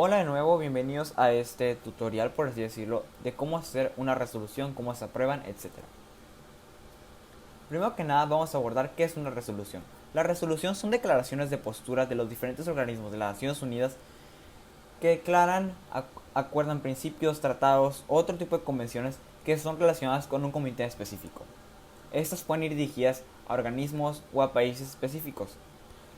Hola de nuevo, bienvenidos a este tutorial, por así decirlo, de cómo hacer una resolución, cómo se aprueban, etc. Primero que nada vamos a abordar qué es una resolución. La resolución son declaraciones de posturas de los diferentes organismos de las Naciones Unidas que declaran, acuerdan principios, tratados o otro tipo de convenciones que son relacionadas con un comité específico. Estas pueden ir dirigidas a organismos o a países específicos.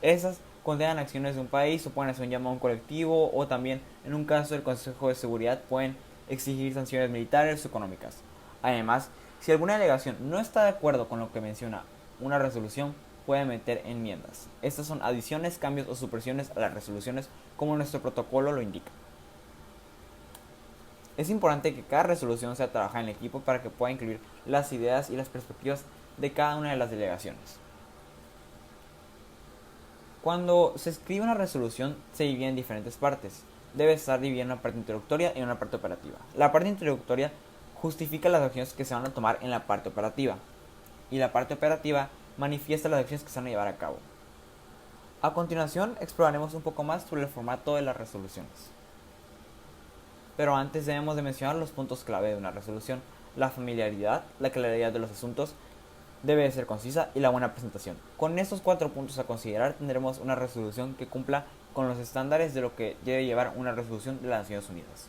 Esas condenan acciones de un país o pueden hacer un llamado a un colectivo o también, en un caso del Consejo de Seguridad, pueden exigir sanciones militares o económicas. Además, si alguna delegación no está de acuerdo con lo que menciona una resolución, puede meter enmiendas. Estas son adiciones, cambios o supresiones a las resoluciones como nuestro protocolo lo indica. Es importante que cada resolución sea trabajada en equipo para que pueda incluir las ideas y las perspectivas de cada una de las delegaciones. Cuando se escribe una resolución se divide en diferentes partes. Debe estar dividida en una parte introductoria y una parte operativa. La parte introductoria justifica las acciones que se van a tomar en la parte operativa. Y la parte operativa manifiesta las acciones que se van a llevar a cabo. A continuación exploraremos un poco más sobre el formato de las resoluciones. Pero antes debemos de mencionar los puntos clave de una resolución: la familiaridad, la claridad de los asuntos, debe de ser concisa y la buena presentación. Con estos 4 puntos a considerar tendremos una resolución que cumpla con los estándares de lo que debe llevar una resolución de las Naciones Unidas.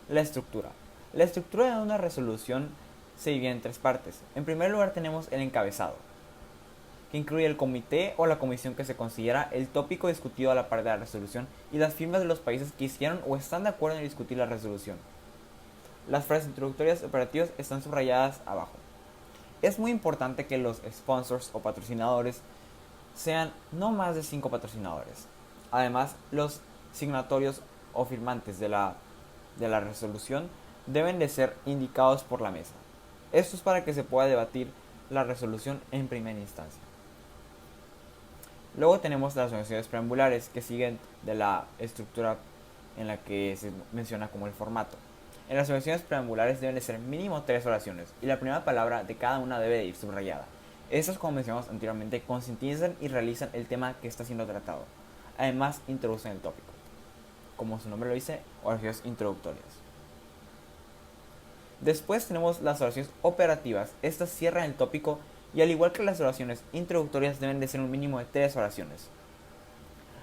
La estructura. La estructura de una resolución se divide en 3 partes. En primer lugar tenemos el encabezado, que incluye el comité o la comisión que se considera, el tópico discutido a la par de la resolución y las firmas de los países que hicieron o están de acuerdo en discutir la resolución. Las frases introductorias operativas están subrayadas abajo. Es muy importante que los sponsors o patrocinadores sean no más de 5 patrocinadores. Además, los signatorios o firmantes de la resolución deben de ser indicados por la mesa. Esto es para que se pueda debatir la resolución en primera instancia. Luego tenemos las menciones preambulares que siguen de la estructura en la que se menciona como el formato. En las oraciones preambulares deben de ser mínimo 3 oraciones y la primera palabra de cada una debe de ir subrayada. Estas, como mencionamos anteriormente, concientizan y realizan el tema que está siendo tratado. Además, introducen el tópico. Como su nombre lo dice, oraciones introductorias. Después tenemos las oraciones operativas. Estas cierran el tópico y, al igual que las oraciones introductorias, deben de ser un mínimo de 3 oraciones.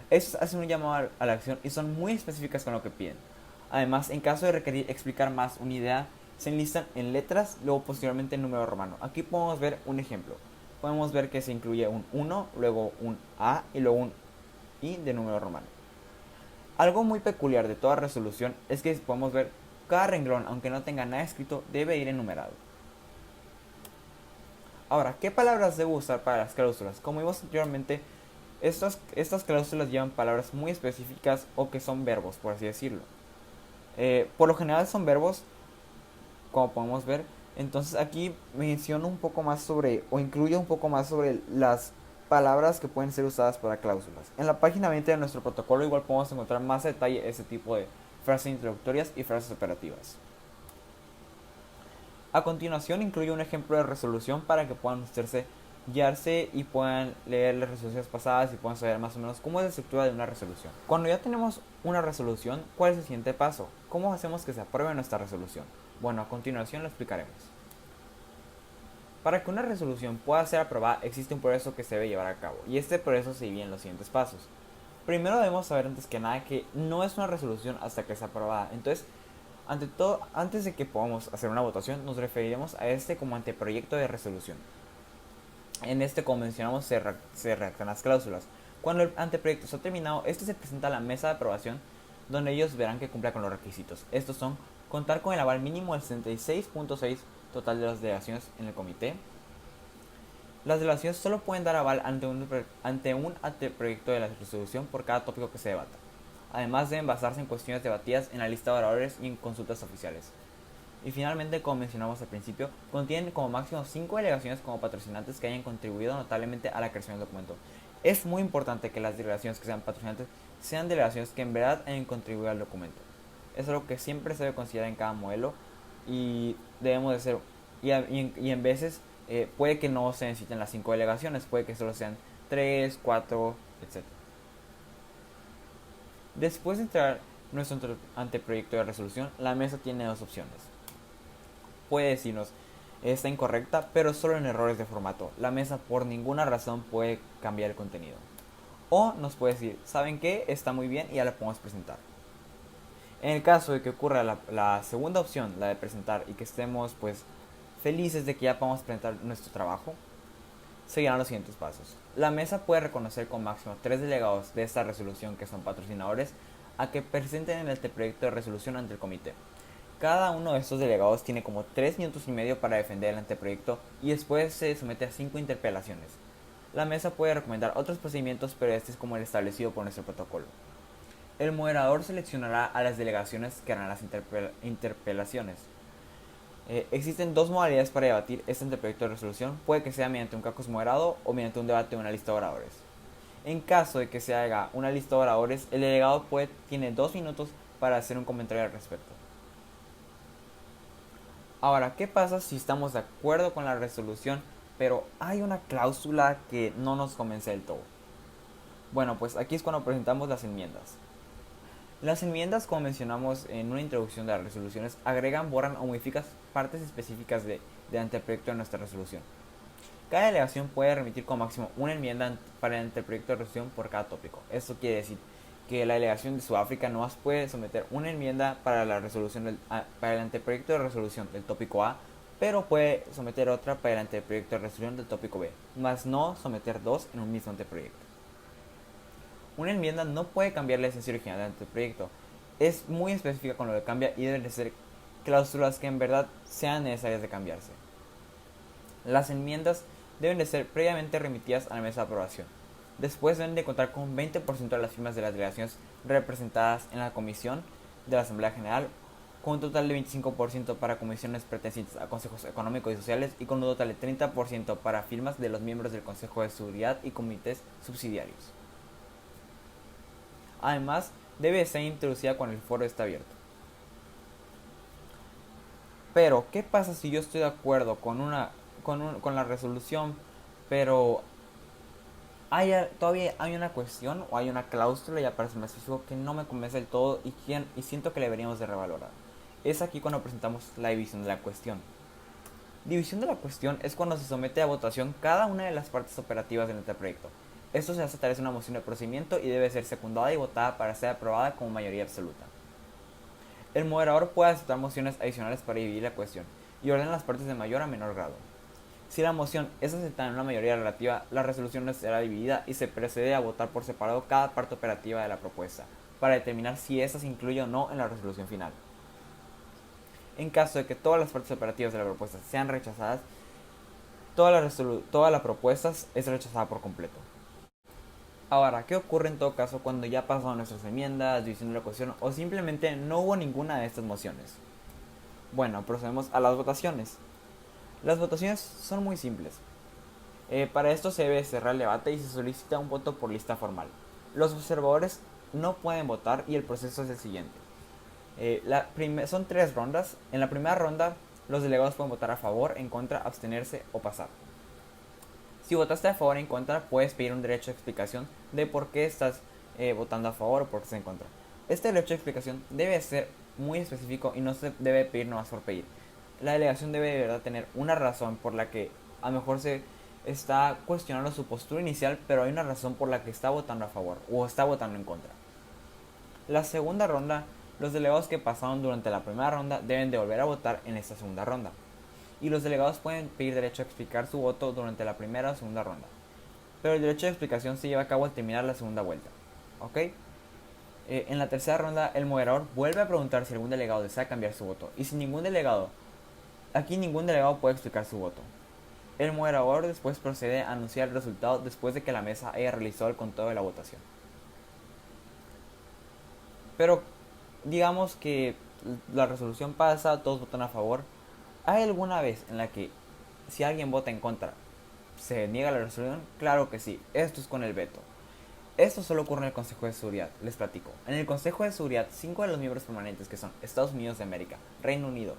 Estos hacen un llamado a la acción y son muy específicas con lo que piden. Además, en caso de requerir explicar más una idea, se enlistan en letras, luego posteriormente en número romano. Aquí podemos ver un ejemplo. Podemos ver que se incluye un 1, luego un A y luego un I de número romano. Algo muy peculiar de toda resolución es que podemos ver cada renglón, aunque no tenga nada escrito, debe ir enumerado. Ahora, ¿qué palabras debo usar para las cláusulas? Como vimos anteriormente, estas cláusulas llevan palabras muy específicas o que son verbos, por así decirlo. Por lo general son verbos, como podemos ver. Entonces aquí menciono un poco más sobre, o incluyo un poco más sobre las palabras que pueden ser usadas para cláusulas. En la página 20 de nuestro protocolo igual podemos encontrar más detalle este tipo de frases introductorias y frases operativas. A continuación incluyo un ejemplo de resolución para que puedan ustedes guiarse y puedan leer las resoluciones pasadas y puedan saber más o menos cómo es la estructura de una resolución. Cuando ya tenemos una resolución, ¿cuál es el siguiente paso? ¿Cómo hacemos que se apruebe nuestra resolución? Bueno, a continuación lo explicaremos. Para que una resolución pueda ser aprobada existe un proceso que se debe llevar a cabo y este proceso se divide en los siguientes pasos. Primero debemos saber antes que nada que no es una resolución hasta que sea aprobada. Entonces, ante todo, antes de que podamos hacer una votación, nos referiremos a este como anteproyecto de resolución. En este, como mencionamos, se redactan las cláusulas. Cuando el anteproyecto está terminado, este se presenta a la mesa de aprobación, donde ellos verán que cumpla con los requisitos. Estos son: contar con el aval mínimo del 76.6 total de las delegaciones en el comité. Las delegaciones solo pueden dar aval ante un anteproyecto de la resolución por cada tópico que se debata. Además, deben basarse en cuestiones debatidas en la lista de oradores y en consultas oficiales. Y finalmente, como mencionamos al principio, contienen como máximo 5 delegaciones como patrocinantes que hayan contribuido notablemente a la creación del documento. Es muy importante que las delegaciones que sean patrocinantes sean delegaciones que en verdad hayan contribuido al documento. Es algo que siempre se debe considerar en cada modelo y debemos de ser, y en veces puede que no se necesiten las 5 delegaciones, puede que solo sean 3, 4, etc. Después de entrar nuestro anteproyecto de resolución, la mesa tiene dos opciones. Puede decirnos, está incorrecta, pero solo en errores de formato. La mesa por ninguna razón puede cambiar el contenido. O nos puede decir, ¿saben qué? Está muy bien y ya la podemos presentar. En el caso de que ocurra la segunda opción, la de presentar, y que estemos pues felices de que ya podamos presentar nuestro trabajo, seguirán los siguientes pasos. La mesa puede reconocer con máximo 3 delegados de esta resolución que son patrocinadores a que presenten el anteproyecto de resolución ante el comité. Cada uno de estos delegados tiene como 3 minutos y medio para defender el anteproyecto y después se somete a 5 interpelaciones. La mesa puede recomendar otros procedimientos, pero este es como el establecido por nuestro protocolo. El moderador seleccionará a las delegaciones que harán las interpelaciones. Existen dos modalidades para debatir este anteproyecto de resolución. Puede que sea mediante un caucus moderado o mediante un debate de una lista de oradores. En caso de que se haga una lista de oradores, el delegado tiene 2 minutos para hacer un comentario al respecto. Ahora, ¿qué pasa si estamos de acuerdo con la resolución, pero hay una cláusula que no nos convence del todo? Bueno, pues aquí es cuando presentamos las enmiendas. Las enmiendas, como mencionamos en una introducción de las resoluciones, agregan, borran o modifican partes específicas del anteproyecto de nuestra resolución. Cada delegación puede remitir como máximo una enmienda para el anteproyecto de resolución por cada tópico. Esto quiere decir que la delegación de Sudáfrica no más puede someter una enmienda para la resolución para el anteproyecto de resolución del tópico A, pero puede someter otra para el anteproyecto de resolución del tópico B, más no someter dos en un mismo anteproyecto. Una enmienda no puede cambiar la esencia original del anteproyecto. Es muy específica con lo que cambia y deben de ser cláusulas que en verdad sean necesarias de cambiarse. Las enmiendas deben de ser previamente remitidas a la mesa de aprobación. Después deben de contar con un 20% de las firmas de las delegaciones representadas en la comisión de la Asamblea General, con un total de 25% para comisiones pertenecientes a consejos económicos y sociales y con un total de 30% para firmas de los miembros del Consejo de Seguridad y comités subsidiarios. Además, debe ser introducida cuando el foro está abierto. Pero, ¿qué pasa si yo estoy de acuerdo con la resolución, pero todavía hay una cuestión o hay una cláusula, ya para ser más específico, que no me convence del todo y siento que le deberíamos de revalorar? Es aquí cuando presentamos la división de la cuestión. División de la cuestión es cuando se somete a votación cada una de las partes operativas del anteproyecto. Esto se hace a través de una moción de procedimiento y debe ser secundada y votada para ser aprobada con mayoría absoluta. El moderador puede aceptar mociones adicionales para dividir la cuestión y ordena las partes de mayor a menor grado. Si la moción es aceptada en una mayoría relativa, la resolución no será dividida y se procede a votar por separado cada parte operativa de la propuesta, para determinar si ésta se incluye o no en la resolución final. En caso de que todas las partes operativas de la propuesta sean rechazadas, toda la propuesta es rechazada por completo. Ahora, ¿qué ocurre en todo caso cuando ya pasaron nuestras enmiendas, división de la cuestión o simplemente no hubo ninguna de estas mociones? Bueno, procedemos a las votaciones. Las votaciones son muy simples. Para esto se debe cerrar el debate y se solicita un voto por lista formal. Los observadores no pueden votar y el proceso es el siguiente. Son 3 rondas. En la primera ronda, los delegados pueden votar a favor, en contra, abstenerse o pasar. Si votaste a favor o en contra, puedes pedir un derecho de explicación de por qué estás votando a favor o por qué estás en contra. Este derecho de explicación debe ser muy específico y no se debe pedir nomás por pedir. La delegación debe de verdad tener una razón por la que a lo mejor se está cuestionando su postura inicial, pero hay una razón por la que está votando a favor o está votando en contra. La segunda ronda, los delegados que pasaron durante la primera ronda deben de volver a votar en esta segunda ronda. Y los delegados pueden pedir derecho a explicar su voto durante la primera o segunda ronda. Pero el derecho de explicación se lleva a cabo al terminar la segunda vuelta. ¿Ok? En la tercera ronda, el moderador vuelve a preguntar si algún delegado desea cambiar su voto. Y si ningún delegado puede explicar su voto. El moderador después procede a anunciar el resultado después de que la mesa haya realizado el conteo de la votación. Pero digamos que la resolución pasa, todos votan a favor. ¿Hay alguna vez en la que si alguien vota en contra se niega la resolución? Claro que sí, esto es con el veto. Esto solo ocurre en el Consejo de Seguridad, les platico. En el Consejo de Seguridad, 5 de los miembros permanentes, que son Estados Unidos de América, Reino Unido,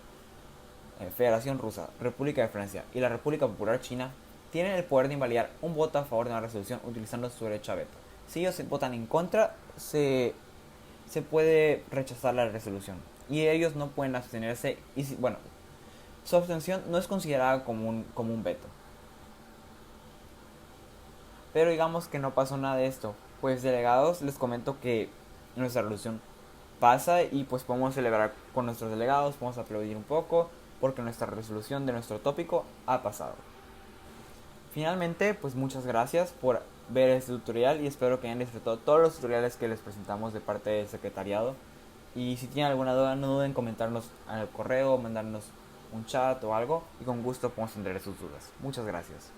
Federación Rusa, República de Francia y la República Popular China, tienen el poder de invalidar un voto a favor de una resolución utilizando su derecho a veto. Si ellos votan en contra, se se puede rechazar la resolución y ellos no pueden abstenerse y bueno, su abstención no es considerada como un veto. Pero digamos que no pasó nada de esto. Pues delegados, les comento que nuestra resolución pasa y pues podemos celebrar con nuestros delegados, podemos aplaudir un poco porque nuestra resolución de nuestro tópico ha pasado. Finalmente, pues muchas gracias por ver este tutorial y espero que hayan disfrutado todos los tutoriales que les presentamos de parte del secretariado. Y si tienen alguna duda, no duden en comentarnos al correo, mandarnos un chat o algo y con gusto podemos entender sus dudas. Muchas gracias.